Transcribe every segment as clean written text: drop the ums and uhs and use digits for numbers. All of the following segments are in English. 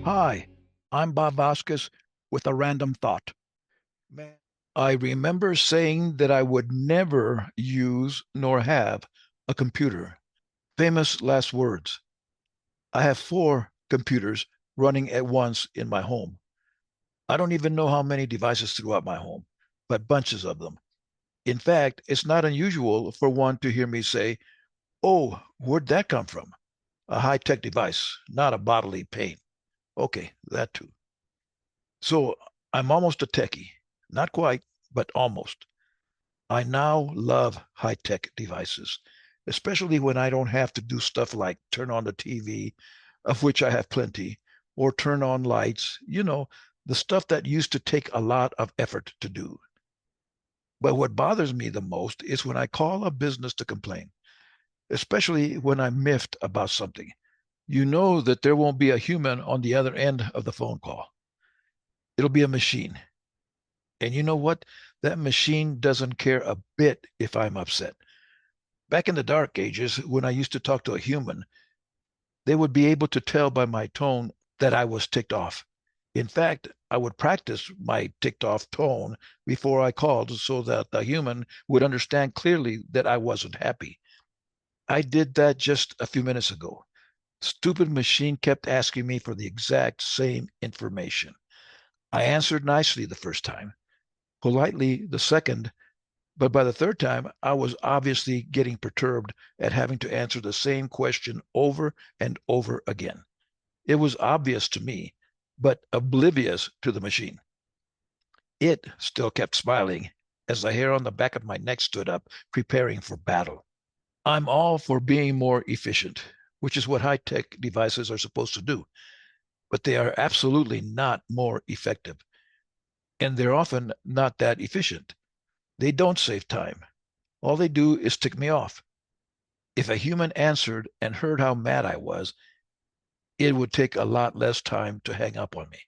Hi, I'm Bob Vasquez with a random thought. Man, I remember saying that I would never use nor have a computer. Famous last words. I have four computers running at once in my home. I don't even know how many devices throughout my home, but bunches of them. In fact, it's not unusual for one to hear me say, "Oh, where'd that come from? A high-tech device, not a bodily pain." Okay, that too. So I'm almost a techie. Not quite, but almost. I now love high-tech devices, especially when I don't have to do stuff like turn on the TV, of which I have plenty, or turn on lights, the stuff that used to take a lot of effort to do. But what bothers me the most is when I call a business to complain, especially when I'm miffed about something. You know that there won't be a human on the other end of the phone call. It'll be a machine. And you know what? That machine doesn't care a bit if I'm upset. Back in the dark ages, when I used to talk to a human, they would be able to tell by my tone that I was ticked off. In fact, I would practice my ticked off tone before I called so that the human would understand clearly that I wasn't happy. I did that just a few minutes ago. Stupid machine kept asking me for the exact same information. I answered nicely the first time, politely the second, but by the third time, I was obviously getting perturbed at having to answer the same question over and over again. It was obvious to me, but oblivious to the machine. It still kept smiling as the hair on the back of my neck stood up, preparing for battle. I'm all for being more efficient, which is what high tech devices are supposed to do, but they are absolutely not more effective. And they're often not that efficient. They don't save time. All they do is tick me off. If a human answered and heard how mad I was, it would take a lot less time to hang up on me.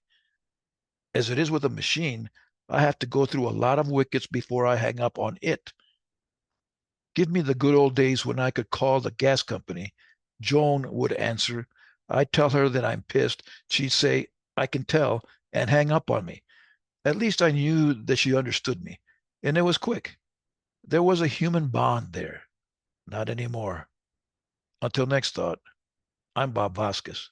As it is with a machine, I have to go through a lot of wickets before I hang up on it. Give me the good old days when I could call the gas company. Joan would answer. I'd tell her that I'm pissed. She'd say, "I can tell," and hang up on me. At least I knew that she understood me. And it was quick. There was a human bond there. Not anymore. Until next thought, I'm Bob Vasquez.